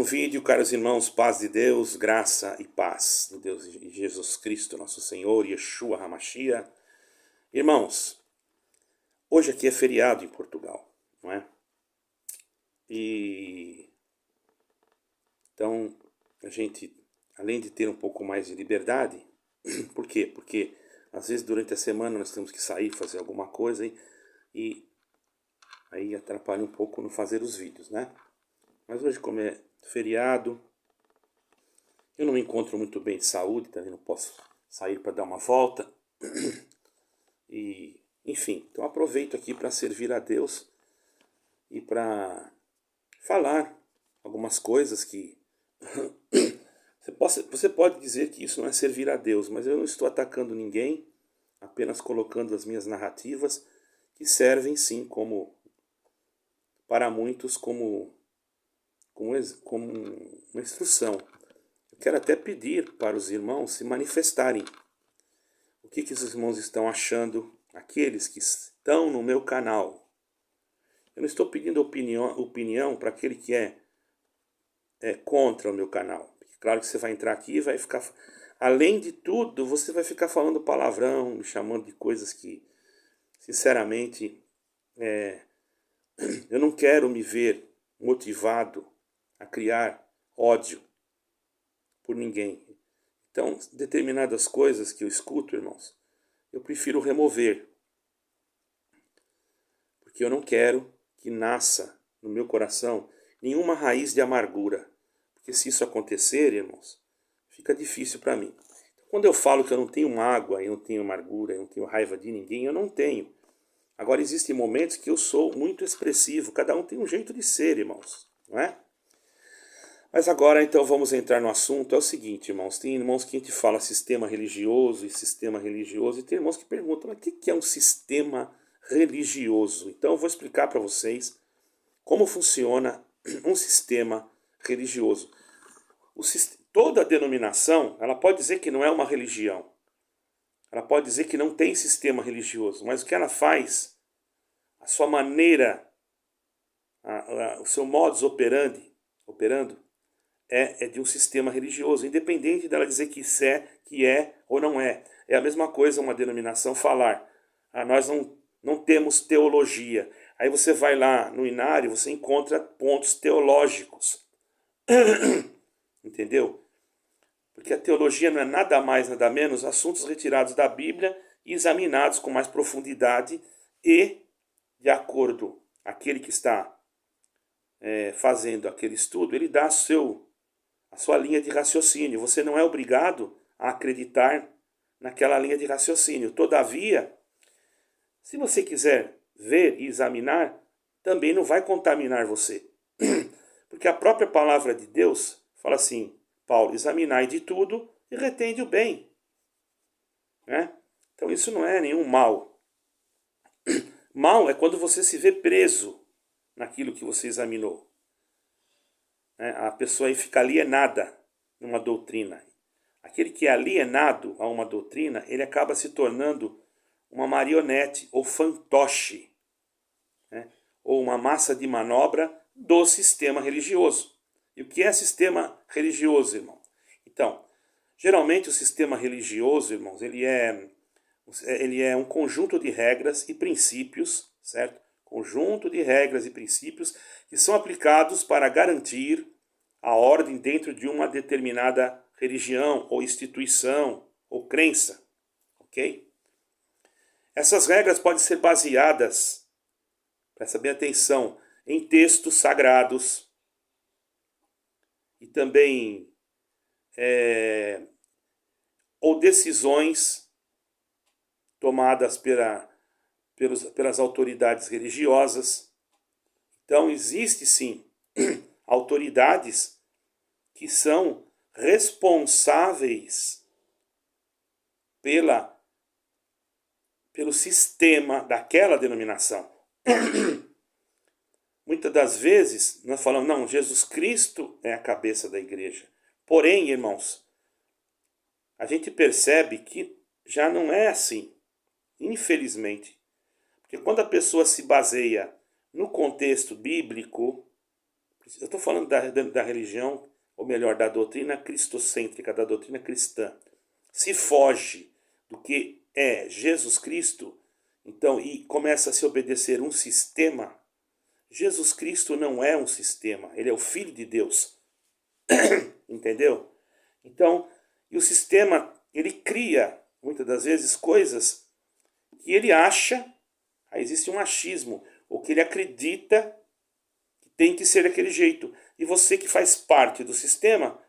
vídeo, caros irmãos, paz de Deus, graça e paz do Deus de Jesus Cristo, nosso Senhor, Yeshua HaMashiach. Irmãos, hoje aqui é feriado em Portugal, não é? E então a gente, além de ter um pouco mais de liberdade, por quê? Porque às vezes durante a semana nós temos que sair, fazer alguma coisa e aí atrapalha um pouco no fazer os vídeos, né? Mas hoje, como é feriado, eu não me encontro muito bem de saúde, também não posso sair para dar uma volta. E, enfim, então aproveito aqui para servir a Deus e para falar algumas coisas que você pode dizer que isso não é servir a Deus, mas eu não estou atacando ninguém, apenas colocando as minhas narrativas que servem sim como para muitos como uma instrução. Eu quero até pedir para os irmãos se manifestarem. O que os irmãos estão achando, aqueles que estão no meu canal. Eu não estou pedindo opinião para aquele que é contra o meu canal. Claro que você vai entrar aqui e vai ficar... Além de tudo, você vai ficar falando palavrão, me chamando de coisas que, sinceramente, eu não quero me ver motivado a criar ódio por ninguém. Então, determinadas coisas que eu escuto, irmãos, eu prefiro remover. Porque eu não quero que nasça no meu coração nenhuma raiz de amargura. Porque se isso acontecer, irmãos, fica difícil para mim. Quando eu falo que eu não tenho mágoa, eu não tenho amargura, eu não tenho raiva de ninguém, eu não tenho. Agora, existem momentos que eu sou muito expressivo. Cada um tem um jeito de ser, irmãos, não é? Mas agora, então, vamos entrar no assunto. É o seguinte, irmãos. Tem irmãos que a gente fala sistema religioso, e tem irmãos que perguntam, mas o que é um sistema religioso? Então, eu vou explicar para vocês como funciona um sistema religioso. Toda denominação, ela pode dizer que não é uma religião. Ela pode dizer que não tem sistema religioso. Mas o que ela faz, a sua maneira, o seu modus operando, é de um sistema religioso, independente dela dizer que é ou não é. É a mesma coisa uma denominação falar, nós não temos teologia. Aí você vai lá no Inário, você encontra pontos teológicos. Entendeu? Porque a teologia não é nada mais, nada menos assuntos retirados da Bíblia e examinados com mais profundidade e, de acordo, aquele que está fazendo aquele estudo, ele dá a sua linha de raciocínio. Você não é obrigado a acreditar naquela linha de raciocínio. Todavia, se você quiser ver e examinar, também não vai contaminar você. Porque a própria palavra de Deus fala assim, Paulo, examinai de tudo e retende o bem. Né? Então isso não é nenhum mal. Mal é quando você se vê preso naquilo que você examinou. A pessoa aí fica alienada numa doutrina. Aquele que é alienado a uma doutrina, ele acaba se tornando uma marionete ou fantoche, né? Ou uma massa de manobra do sistema religioso. E o que é sistema religioso, irmão? Então, geralmente o sistema religioso, irmãos, ele é um conjunto de regras e princípios, certo? Conjunto de regras e princípios que são aplicados para garantir a ordem dentro de uma determinada religião ou instituição ou crença, ok? Essas regras podem ser baseadas, presta bem atenção, em textos sagrados e também ou decisões tomadas pelas autoridades religiosas. Então, existe sim autoridades que são responsáveis pelo sistema daquela denominação. Muitas das vezes nós falamos, não, Jesus Cristo é a cabeça da igreja. Porém, irmãos, a gente percebe que já não é assim, infelizmente. Porque quando a pessoa se baseia no contexto bíblico, Eu estou falando da religião, ou melhor, da doutrina cristocêntrica, da doutrina cristã. Se foge do que é Jesus Cristo, então, e começa a se obedecer um sistema, Jesus Cristo não é um sistema, ele é o Filho de Deus. Entendeu? Então, e o sistema, ele cria, muitas das vezes, coisas que ele acha, aí existe um achismo, ou que ele acredita que tem que ser daquele jeito. E você que faz parte do sistema,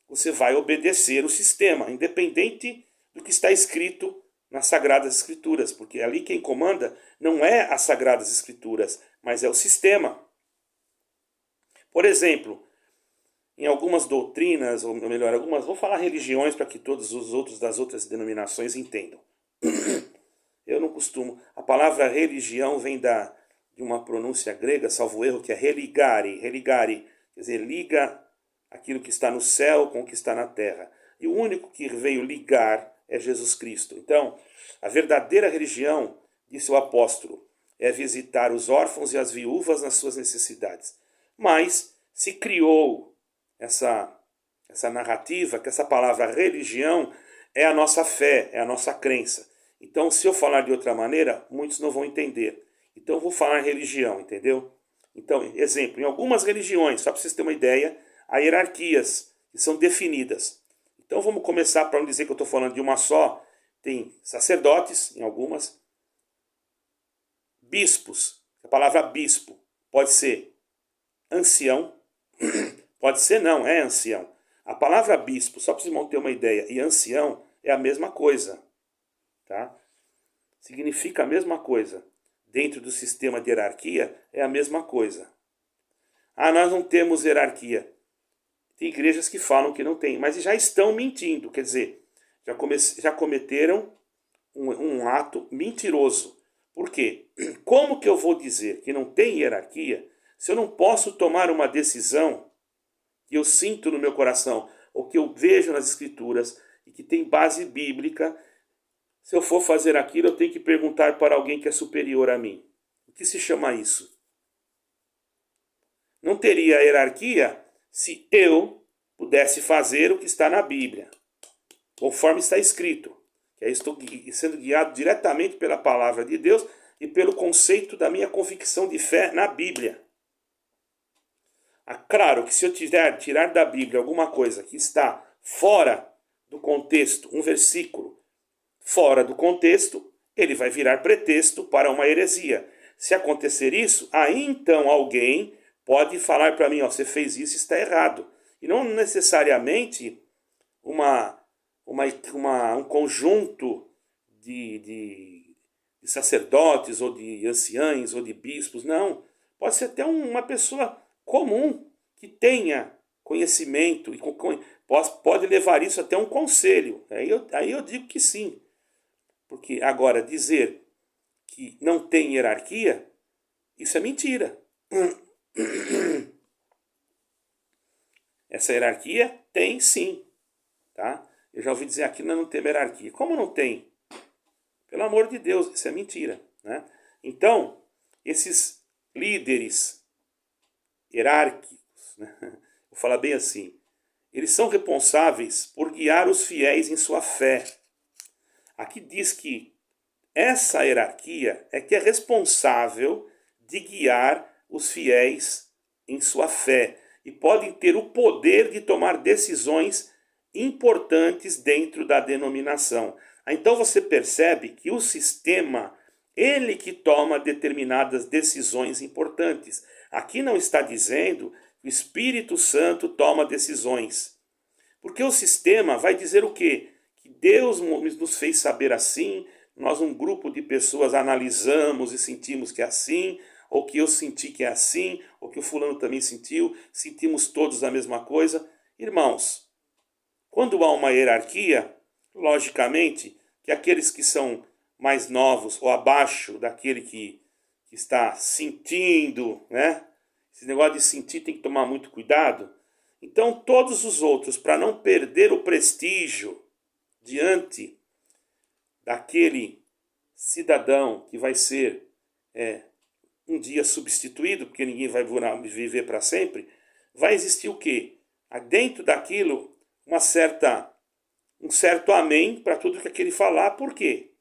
você vai obedecer o sistema, independente do que está escrito nas Sagradas Escrituras, porque ali quem comanda não é as Sagradas Escrituras, mas é o sistema. Por exemplo, em algumas doutrinas, ou melhor, vou falar religiões para que todos os outros das outras denominações entendam. Eu não costumo, a palavra religião vem de uma pronúncia grega, salvo erro, que é religare, quer dizer, liga aquilo que está no céu com o que está na terra. E o único que veio ligar é Jesus Cristo. Então, a verdadeira religião, disse o apóstolo, é visitar os órfãos e as viúvas nas suas necessidades. Mas se criou essa narrativa, que essa palavra religião é a nossa fé, é a nossa crença. Então, se eu falar de outra maneira, muitos não vão entender. Então, eu vou falar religião, entendeu? Então, exemplo, em algumas religiões, só para vocês terem uma ideia, há hierarquias que são definidas. Então, vamos começar, para não dizer que eu estou falando de uma só, tem sacerdotes, em algumas, bispos. A palavra bispo pode ser ancião, pode ser não, é ancião. A palavra bispo, só para vocês terem uma ideia, e ancião é a mesma coisa. Tá? Significa a mesma coisa. Dentro do sistema de hierarquia é a mesma coisa. Ah, nós não temos hierarquia. Tem igrejas que falam que não tem, mas já estão mentindo. Quer dizer, já cometeram um ato mentiroso. Por quê? Como que eu vou dizer que não tem hierarquia se eu não posso tomar uma decisão que eu sinto no meu coração, ou que eu vejo nas escrituras, e que tem base bíblica? Se eu for fazer aquilo, eu tenho que perguntar para alguém que é superior a mim. O que se chama isso? Não teria hierarquia se eu pudesse fazer o que está na Bíblia, conforme está escrito. Que aí estou sendo guiado diretamente pela palavra de Deus e pelo conceito da minha convicção de fé na Bíblia. Claro que se eu tirar da Bíblia alguma coisa que está fora do contexto, um versículo fora do contexto, ele vai virar pretexto para uma heresia. Se acontecer isso, aí então alguém pode falar para mim, ó, você fez isso, está errado. E não necessariamente um conjunto de sacerdotes, ou de anciães, ou de bispos, não. Pode ser até uma pessoa comum que tenha conhecimento e pode levar isso até um conselho. Aí eu digo que sim. Porque agora dizer que não tem hierarquia, isso é mentira. Essa hierarquia tem sim. Tá? Eu já ouvi dizer aqui que não tem hierarquia. Como não tem? Pelo amor de Deus, isso é mentira. Né? Então, esses líderes hierárquicos, né? Vou falar bem assim, eles são responsáveis por guiar os fiéis em sua fé. Aqui diz que essa hierarquia é que é responsável de guiar os fiéis em sua fé e podem ter o poder de tomar decisões importantes dentro da denominação. Então você percebe que o sistema, ele que toma determinadas decisões importantes. Aqui não está dizendo que o Espírito Santo toma decisões. Porque o sistema vai dizer o quê? Que Deus nos fez saber assim, nós um grupo de pessoas analisamos e sentimos que é assim, ou que eu senti que é assim, ou que o fulano também sentiu, sentimos todos a mesma coisa. Irmãos, quando há uma hierarquia, logicamente que aqueles que são mais novos ou abaixo daquele que está sentindo, né? Esse negócio de sentir tem que tomar muito cuidado. Então todos os outros, para não perder o prestígio diante daquele cidadão que vai ser um dia substituído, porque ninguém vai viver para sempre, vai existir o quê? Dentro daquilo, um certo amém para tudo que aquele falar. Por quê?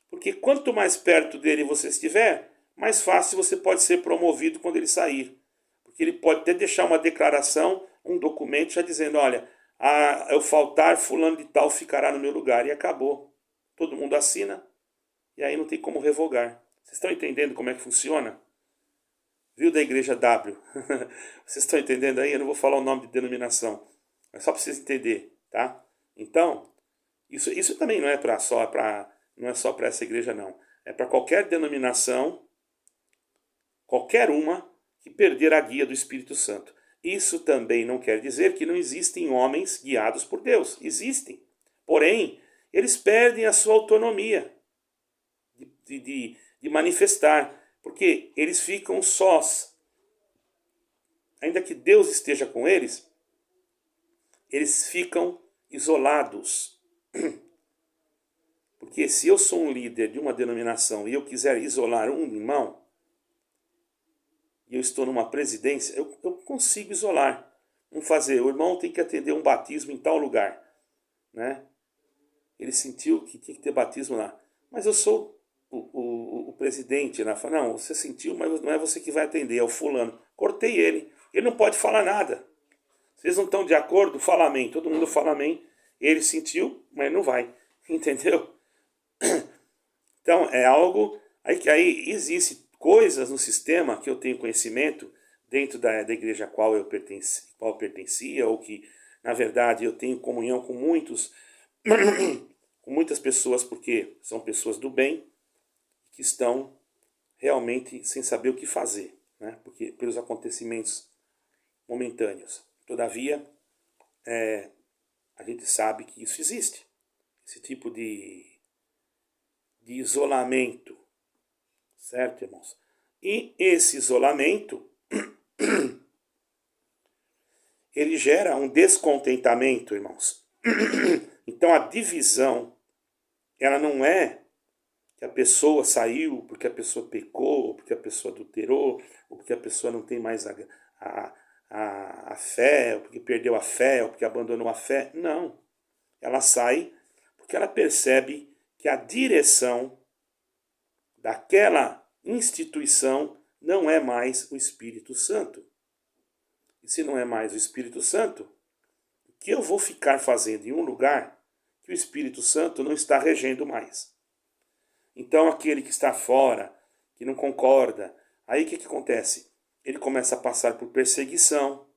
Porque quanto mais perto dele você estiver, mais fácil você pode ser promovido quando ele sair. Porque ele pode até deixar uma declaração, um documento já dizendo, olha, eu faltar, fulano de tal ficará no meu lugar. E acabou. Todo mundo assina e aí não tem como revogar. Vocês estão entendendo como é que funciona? Viu, da igreja W? Vocês estão entendendo aí? Eu não vou falar o nome de denominação. É só para vocês entenderem, tá? Então, isso também não é não é só para essa igreja, não. É para qualquer denominação, qualquer uma, que perder a guia do Espírito Santo. Isso também não quer dizer que não existem homens guiados por Deus. Existem. Porém, eles perdem a sua autonomia de manifestar, porque eles ficam sós. Ainda que Deus esteja com eles, eles ficam isolados. Porque se eu sou um líder de uma denominação e eu quiser isolar um irmão, e eu estou numa presidência, eu consigo isolar. Vamos fazer, o irmão tem que atender um batismo em tal lugar, né? Ele sentiu que tinha que ter batismo lá. Mas eu sou o presidente, né? Fala, não, você sentiu, mas não é você que vai atender, é o fulano. Cortei ele. Ele não pode falar nada. Vocês não estão de acordo? Fala amém. Todo mundo fala amém. Ele sentiu, mas não vai. Entendeu? Então, é algo... Aí existe coisas no sistema que eu tenho conhecimento dentro da igreja a qual eu pertencia, ou que, na verdade, eu tenho comunhão com com muitas pessoas, porque são pessoas do bem, que estão realmente sem saber o que fazer, né? Porque, pelos acontecimentos momentâneos. Todavia, a gente sabe que isso existe. Esse tipo de isolamento. Certo, irmãos? E esse isolamento, ele gera um descontentamento, irmãos. Então a divisão, ela não é que a pessoa saiu porque a pessoa pecou, ou porque a pessoa adulterou, ou porque a pessoa não tem mais a fé, ou porque perdeu a fé, ou porque abandonou a fé. Não. Ela sai porque ela percebe que a direção daquela instituição não é mais o Espírito Santo. E se não é mais o Espírito Santo, o que eu vou ficar fazendo em um lugar que o Espírito Santo não está regendo mais? Então aquele que está fora, que não concorda, aí o que acontece? Ele começa a passar por perseguição,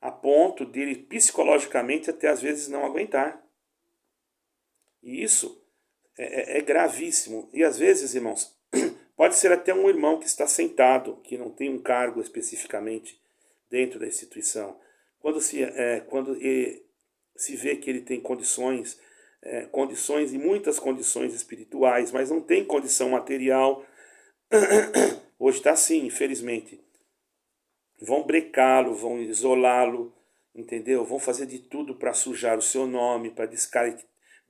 a ponto de ele psicologicamente até às vezes não aguentar. E isso é gravíssimo. E às vezes, irmãos, pode ser até um irmão que está sentado, que não tem um cargo especificamente dentro da instituição. Quando se vê que ele tem condições e muitas condições espirituais, mas não tem condição material, hoje está assim, infelizmente. Vão brecá-lo, vão isolá-lo, entendeu? Vão fazer de tudo para sujar o seu nome, para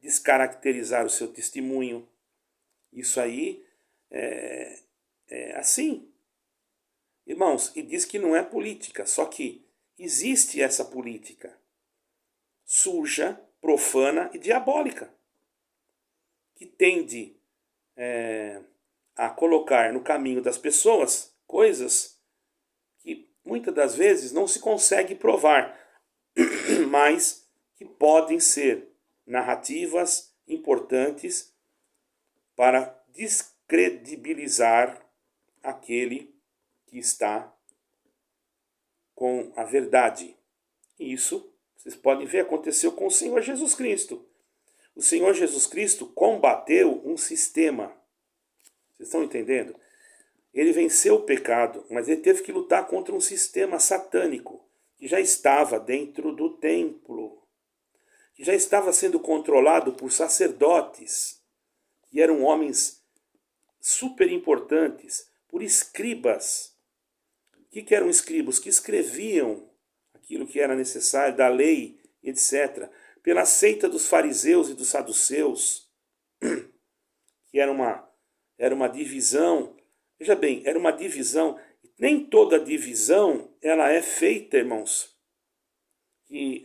descaracterizar o seu testemunho. Isso aí é assim. Irmãos, e diz que não é política, só que existe essa política suja, profana e diabólica, que tende a colocar no caminho das pessoas coisas que muitas das vezes não se consegue provar, mas que podem ser narrativas importantes para descredibilizar aquele que está com a verdade. E isso, vocês podem ver, aconteceu com o Senhor Jesus Cristo. O Senhor Jesus Cristo combateu um sistema. Vocês estão entendendo? Ele venceu o pecado, mas ele teve que lutar contra um sistema satânico que já estava dentro do templo, que já estava sendo controlado por sacerdotes, que eram homens super importantes, por escribas. O que eram escribas? Que escreviam aquilo que era necessário, da lei, etc. Pela seita dos fariseus e dos saduceus, que era uma divisão. Veja bem, era uma divisão Nem toda divisão ela é feita, irmãos. Que,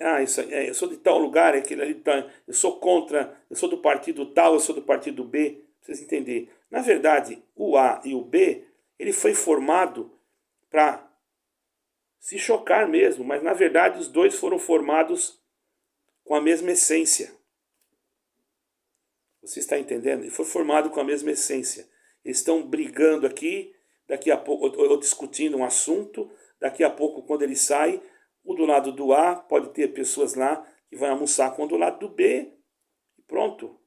eu sou de tal lugar, aquele ali, eu sou contra, eu sou do partido tal, eu sou do partido B. Pra vocês entenderem. Na verdade, o A e o B, ele foi formado para se chocar mesmo, mas na verdade os dois foram formados com a mesma essência. Você está entendendo? Ele foi formado com a mesma essência. Eles estão brigando aqui, daqui a pouco, ou discutindo um assunto, daqui a pouco, quando ele sai, o do lado do A pode ter pessoas lá que vão almoçar com o do lado do B, e pronto.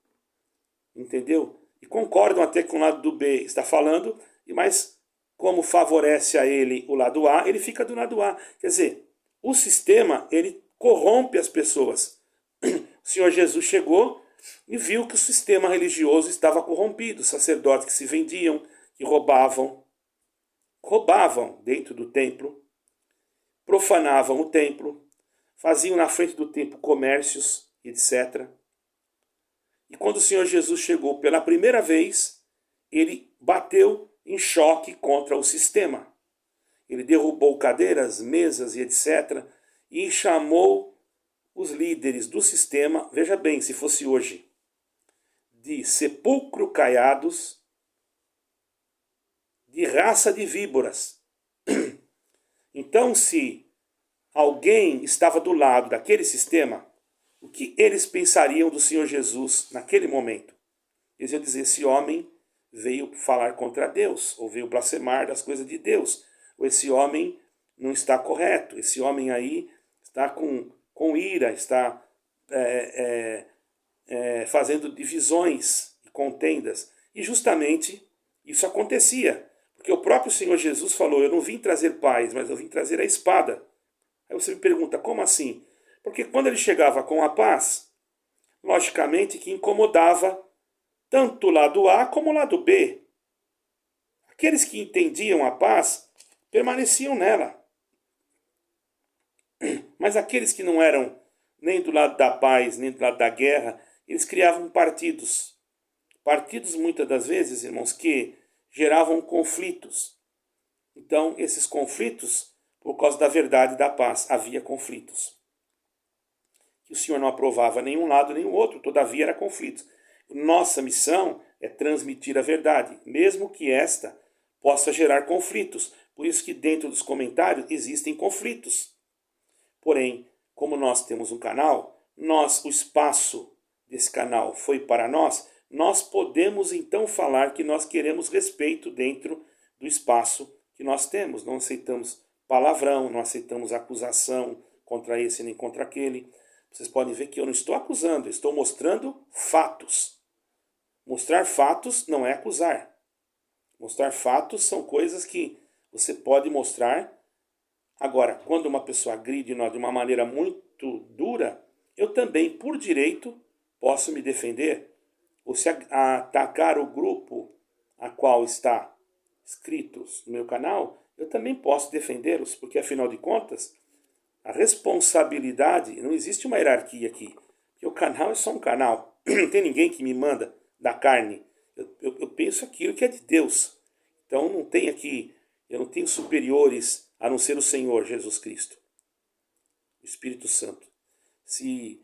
Entendeu? E concordam até com o lado do B está falando, mas como favorece a ele o lado A, ele fica do lado A. Quer dizer, o sistema, ele corrompe as pessoas. O Senhor Jesus chegou e viu que o sistema religioso estava corrompido. Sacerdotes que se vendiam, que roubavam dentro do templo, profanavam o templo, faziam na frente do templo comércios, etc. E quando o Senhor Jesus chegou pela primeira vez, ele bateu em choque contra o sistema. Ele derrubou cadeiras, mesas e etc. E chamou os líderes do sistema, veja bem, se fosse hoje, de sepulcro caiados, de raça de víboras. Então, se alguém estava do lado daquele sistema, o que eles pensariam do Senhor Jesus naquele momento? Eles iam dizer, esse homem veio falar contra Deus, ou veio blasfemar das coisas de Deus, ou esse homem não está correto, esse homem aí está com ira, está fazendo divisões e contendas. E justamente isso acontecia, porque o próprio Senhor Jesus falou, eu não vim trazer paz, mas eu vim trazer a espada. Aí você me pergunta, como assim? Porque quando ele chegava com a paz, logicamente que incomodava tanto o lado A como o lado B. Aqueles que entendiam a paz permaneciam nela. Mas aqueles que não eram nem do lado da paz, nem do lado da guerra, eles criavam partidos. Partidos, muitas das vezes, irmãos, que geravam conflitos. Então, esses conflitos, por causa da verdade e da paz, havia conflitos. Que o Senhor não aprovava nenhum lado nem o outro, todavia era conflitos. Nossa missão é transmitir a verdade, mesmo que esta possa gerar conflitos. Por isso que dentro dos comentários existem conflitos. Porém, como nós temos um canal, o espaço desse canal foi para nós, nós podemos então falar que nós queremos respeito dentro do espaço que nós temos. Não aceitamos palavrão, não aceitamos acusação contra esse nem contra aquele. Vocês podem ver que eu não estou acusando, eu estou mostrando fatos. Mostrar fatos não é acusar. Mostrar fatos são coisas que você pode mostrar. Agora, quando uma pessoa agride nós de uma maneira muito dura, eu também, por direito, posso me defender. Ou se atacar o grupo a qual está inscritos no meu canal, eu também posso defendê-los, porque afinal de contas, a responsabilidade, não existe uma hierarquia aqui. Porque o canal é só um canal. Não tem ninguém que me manda da carne. Eu penso aquilo que é de Deus. Então não tem aqui, eu não tenho superiores a não ser o Senhor Jesus Cristo, o Espírito Santo. Se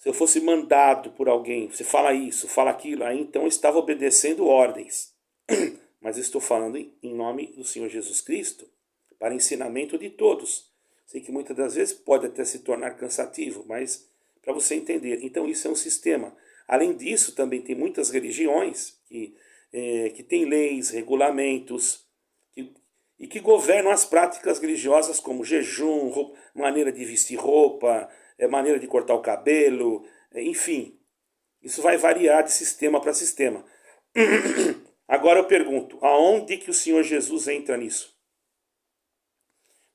eu fosse mandado por alguém, você fala isso, fala aquilo, aí então eu estava obedecendo ordens. Mas eu estou falando em nome do Senhor Jesus Cristo, para ensinamento de todos. Sei que muitas das vezes pode até se tornar cansativo, mas para você entender. Então isso é um sistema. Além disso, também tem muitas religiões que têm leis, regulamentos, e que governam as práticas religiosas como jejum, maneira de vestir roupa, maneira de cortar o cabelo, enfim. Isso vai variar de sistema para sistema. Agora eu pergunto, aonde que o Senhor Jesus entra nisso?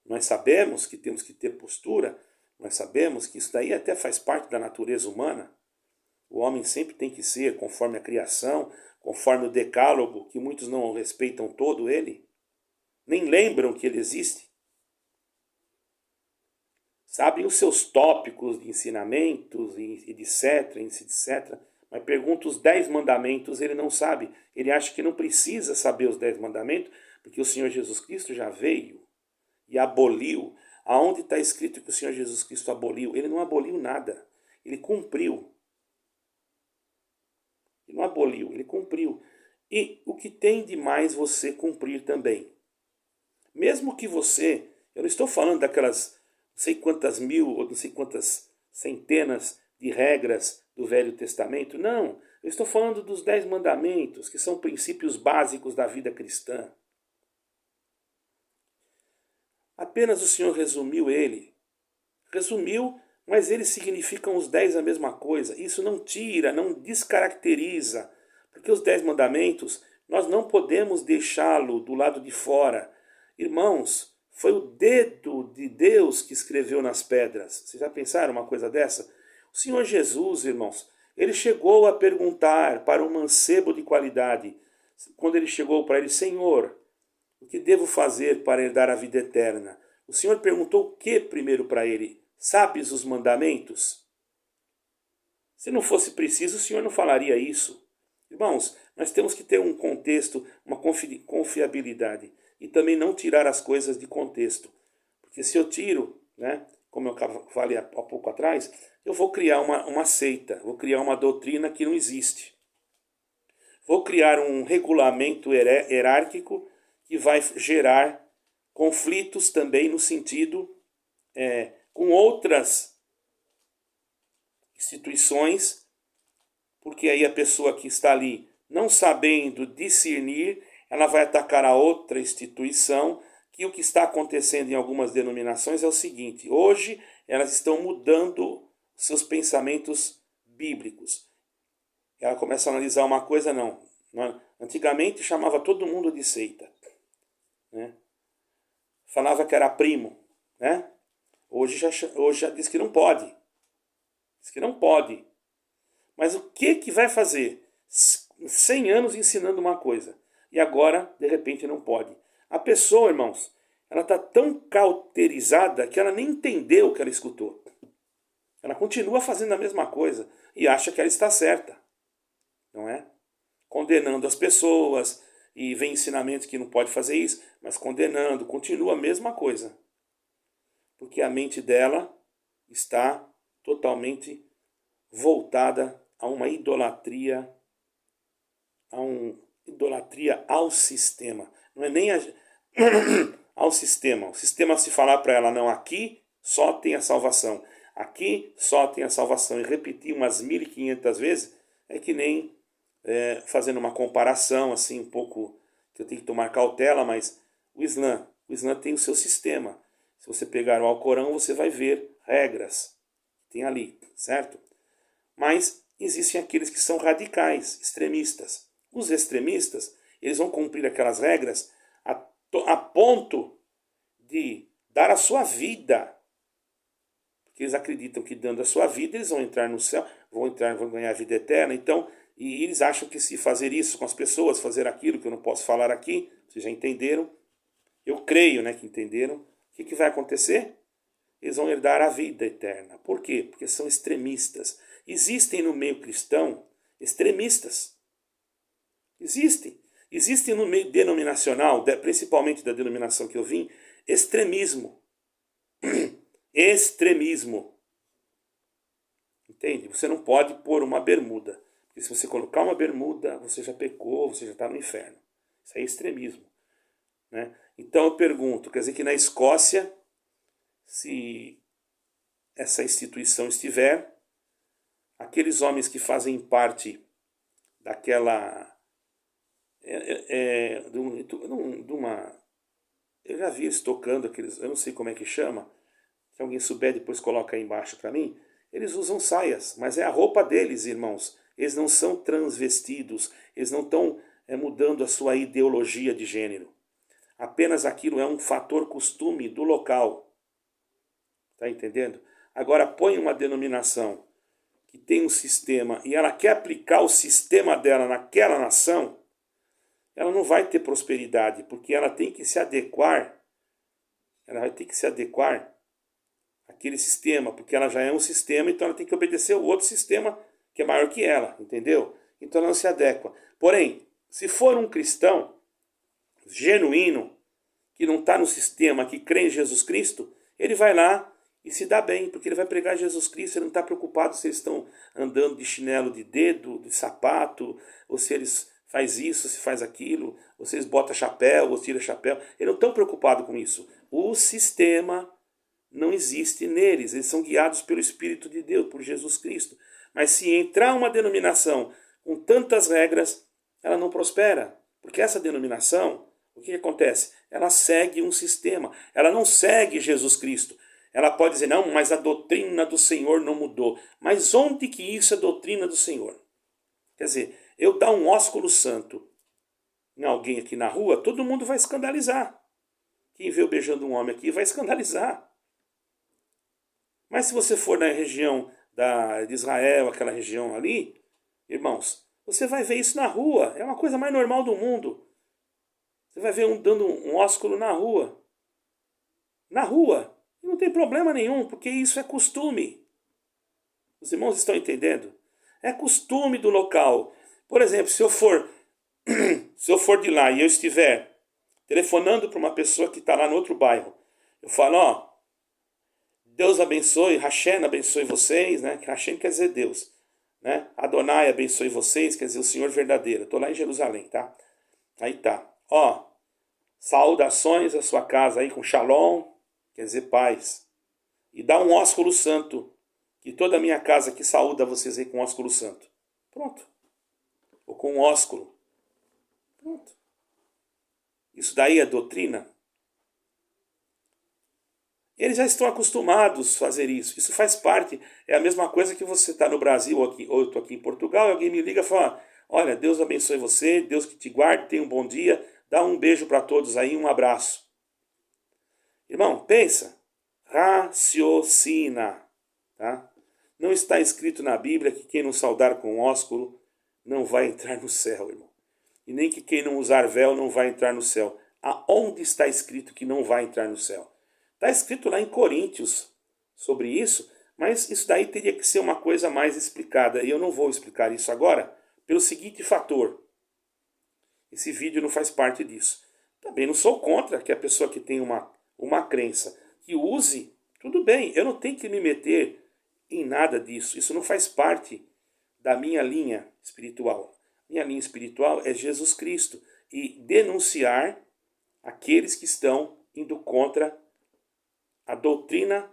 Nós sabemos que temos que ter postura, nós sabemos que isso daí até faz parte da natureza humana. O homem sempre tem que ser conforme a criação, conforme o decálogo, que muitos não respeitam todo ele, nem lembram que ele existe. Sabem os seus tópicos de ensinamentos, e etc, etc. Mas pergunta os 10 mandamentos, ele não sabe. Ele acha que não precisa saber os 10 mandamentos, Porque o Senhor Jesus Cristo já veio e aboliu. Aonde está escrito que o Senhor Jesus Cristo aboliu? Ele não aboliu nada. Ele cumpriu. Ele não aboliu, ele cumpriu. E o que tem de mais você cumprir também? Mesmo que você, eu não estou falando daquelas não sei quantas mil ou não sei quantas centenas de regras do Velho Testamento, não. Eu estou falando dos 10 mandamentos, que são princípios básicos da vida cristã. Apenas o Senhor resumiu ele. Resumiu, mas eles significam os 10 a mesma coisa. Isso não tira, não descaracteriza. Porque os 10 mandamentos, nós não podemos deixá-lo do lado de fora. Irmãos, foi o dedo de Deus que escreveu nas pedras. Vocês já pensaram uma coisa dessa? O Senhor Jesus, irmãos, ele chegou a perguntar para um mancebo de qualidade, quando ele chegou para ele, Senhor, o que devo fazer para herdar a vida eterna? O Senhor perguntou o que primeiro para ele? Sabes os mandamentos? Se não fosse preciso, o Senhor não falaria isso. Irmãos, nós temos que ter um contexto, uma confiabilidade. E também não tirar as coisas de contexto. Porque se eu tiro, né, como eu falei há pouco atrás, eu vou criar uma seita, vou criar uma doutrina que não existe. Vou criar um regulamento hierárquico que vai gerar conflitos também no sentido com outras instituições, porque aí a pessoa que está ali não sabendo discernir, ela vai atacar a outra instituição, que o que está acontecendo em algumas denominações é o seguinte, hoje elas estão mudando seus pensamentos bíblicos. Ela começa a analisar uma coisa, não. Antigamente chamava todo mundo de seita, né? Falava que era primo, né? Hoje já diz que não pode. Diz que não pode. Mas o que vai fazer? 100 anos ensinando uma coisa. E agora, de repente, não pode. A pessoa, irmãos, ela está tão cauterizada que ela nem entendeu o que ela escutou. Ela continua fazendo a mesma coisa e acha que ela está certa. Não é? Condenando as pessoas e vem ensinamentos que não pode fazer isso, mas condenando, continua a mesma coisa. Porque a mente dela está totalmente voltada a uma idolatria, idolatria ao sistema. Não é nem ao sistema. O sistema, se falar para ela, não, aqui só tem a salvação. Aqui só tem a salvação. E repetir umas 1.500 vezes é que nem fazendo uma comparação, assim, um pouco, que eu tenho que tomar cautela, mas o Islã tem o seu sistema. Se você pegar o Alcorão, você vai ver regras. Tem ali, certo? Mas existem aqueles que são radicais, extremistas. Os extremistas, eles vão cumprir aquelas regras a ponto de dar a sua vida. Porque eles acreditam que dando a sua vida, eles vão entrar no céu, vão ganhar a vida eterna. Então, e eles acham que se fazer isso com as pessoas, fazer aquilo que eu não posso falar aqui, vocês já entenderam? Eu creio, né, que entenderam. O que vai acontecer? Eles vão herdar a vida eterna. Por quê? Porque são extremistas. Existem no meio cristão extremistas. Existem no meio denominacional, principalmente da denominação que eu vim, extremismo. Extremismo. Entende? Você não pode pôr uma bermuda. Porque se você colocar uma bermuda, você já pecou, você já está no inferno. Isso é extremismo. Né? Então eu pergunto, quer dizer que na Escócia, se essa instituição estiver, aqueles homens que fazem parte daquela... de uma... Eu já vi eles tocando aqueles... Eu não sei como é que chama. Se alguém souber, depois coloca aí embaixo para mim. Eles usam saias, mas é a roupa deles, irmãos. Eles não são transvestidos. Eles não estão mudando a sua ideologia de gênero. Apenas aquilo é um fator costume do local. Está entendendo? Agora põe uma denominação que tem um sistema e ela quer aplicar o sistema dela naquela nação, ela não vai ter prosperidade, porque ela tem que se adequar, ela vai ter que se adequar àquele sistema, porque ela já é um sistema, então ela tem que obedecer o outro sistema que é maior que ela, entendeu? Então ela não se adequa. Porém, se for um cristão genuíno, que não está no sistema, que crê em Jesus Cristo, ele vai lá e se dá bem, porque ele vai pregar Jesus Cristo, ele não está preocupado se eles estão andando de chinelo de dedo, de sapato, ou se eles faz isso, se faz aquilo, ou se eles botam chapéu, ou tira chapéu. Eles não estão preocupados com isso. O sistema não existe neles, eles são guiados pelo Espírito de Deus, por Jesus Cristo. Mas se entrar uma denominação com tantas regras, ela não prospera, porque essa denominação, o que acontece? Ela segue um sistema, ela não segue Jesus Cristo. Ela pode dizer, não, mas a doutrina do Senhor não mudou. Mas onde que isso é doutrina do Senhor? Quer dizer, eu dar um ósculo santo em alguém aqui na rua, todo mundo vai escandalizar. Quem vê eu beijando um homem aqui vai escandalizar. Mas se você for na região de Israel, aquela região ali, irmãos, você vai ver isso na rua. É uma coisa mais normal do mundo. Você vai ver um dando um ósculo na rua. Na rua. E não tem problema nenhum, porque isso é costume. Os irmãos estão entendendo? É costume do local. Por exemplo, se eu for de lá e eu estiver telefonando para uma pessoa que está lá no outro bairro, eu falo, ó, Deus abençoe, Hashem abençoe vocês, né? Hashem quer dizer Deus, né? Adonai abençoe vocês, quer dizer o Senhor verdadeiro. Estou lá em Jerusalém, tá? Aí tá. Ó, saudações à sua casa aí com shalom, quer dizer paz. E dá um ósculo santo, que toda a minha casa que saúda vocês aí com ósculo santo. Pronto. Ou com um ósculo. Pronto. Isso daí é doutrina? Eles já estão acostumados a fazer isso. Isso faz parte. É a mesma coisa que você está no Brasil ou eu estou aqui em Portugal e alguém me liga e fala, olha, Deus abençoe você, Deus que te guarde, tenha um bom dia, dá um beijo para todos aí, um abraço. Irmão, pensa. Raciocina. Tá? Não está escrito na Bíblia que quem não saudar com ósculo não vai entrar no céu, irmão. E nem que quem não usar véu não vai entrar no céu. Aonde está escrito que não vai entrar no céu? Está escrito lá em Coríntios sobre isso, mas isso daí teria que ser uma coisa mais explicada. E eu não vou explicar isso agora pelo seguinte fator. Esse vídeo não faz parte disso. Também não sou contra que a pessoa que tem uma crença que use, tudo bem, eu não tenho que me meter em nada disso. Isso não faz parte da minha linha espiritual. Minha linha espiritual é Jesus Cristo e denunciar aqueles que estão indo contra a doutrina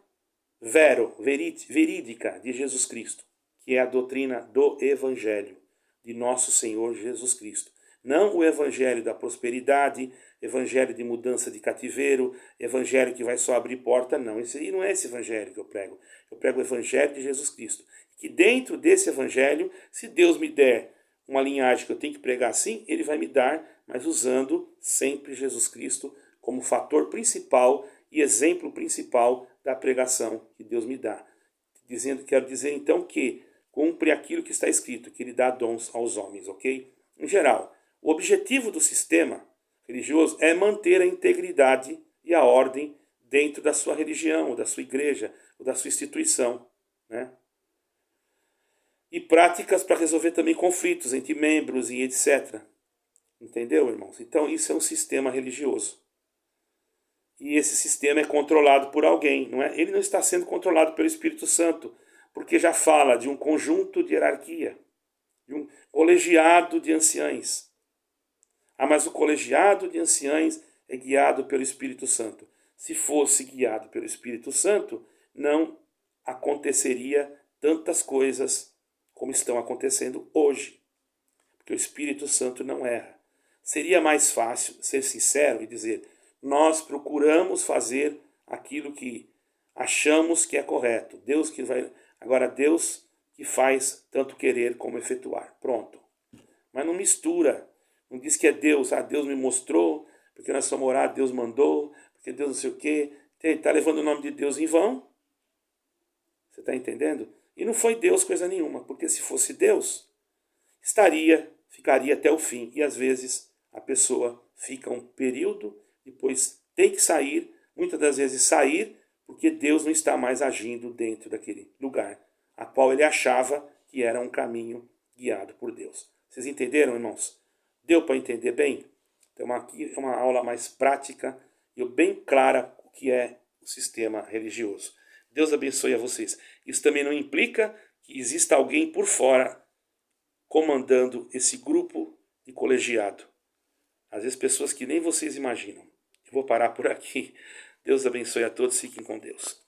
verídica de Jesus Cristo, que é a doutrina do Evangelho de nosso Senhor Jesus Cristo. Não o evangelho da prosperidade, evangelho de mudança de cativeiro, evangelho que vai só abrir porta, não. Esse aí não é esse evangelho que eu prego. Eu prego o evangelho de Jesus Cristo. Que dentro desse evangelho, se Deus me der uma linhagem que eu tenho que pregar assim, ele vai me dar, mas usando sempre Jesus Cristo como fator principal e exemplo principal da pregação que Deus me dá. Quero dizer então que cumpre aquilo que está escrito, que ele dá dons aos homens, ok? Em geral, o objetivo do sistema religioso é manter a integridade e a ordem dentro da sua religião, ou da sua igreja, ou da sua instituição, né? E práticas para resolver também conflitos entre membros e etc. Entendeu, irmãos? Então isso é um sistema religioso. E esse sistema é controlado por alguém, não é? Ele não está sendo controlado pelo Espírito Santo, porque já fala de um conjunto de hierarquia, de um colegiado de anciães. Ah, mas o colegiado de anciães é guiado pelo Espírito Santo. Se fosse guiado pelo Espírito Santo, não aconteceria tantas coisas como estão acontecendo hoje. Porque o Espírito Santo não erra. Seria mais fácil ser sincero e dizer, nós procuramos fazer aquilo que achamos que é correto. Deus que vai. Agora, Deus que faz tanto querer como efetuar. Pronto. Mas não mistura. Não diz que é Deus. Ah, Deus me mostrou, porque nós somos orar, Deus mandou, porque Deus não sei o quê. Está levando o nome de Deus em vão. Você está entendendo? E não foi Deus coisa nenhuma, porque se fosse Deus, ficaria até o fim. E às vezes a pessoa fica um período, depois tem que sair, muitas das vezes sair, porque Deus não está mais agindo dentro daquele lugar, a qual ele achava que era um caminho guiado por Deus. Vocês entenderam, irmãos? Deu para entender bem? Então aqui é uma aula mais prática e bem clara o que é o sistema religioso. Deus abençoe a vocês. Isso também não implica que exista alguém por fora comandando esse grupo de colegiado. Às vezes pessoas que nem vocês imaginam. Eu vou parar por aqui. Deus abençoe a todos. Fiquem com Deus.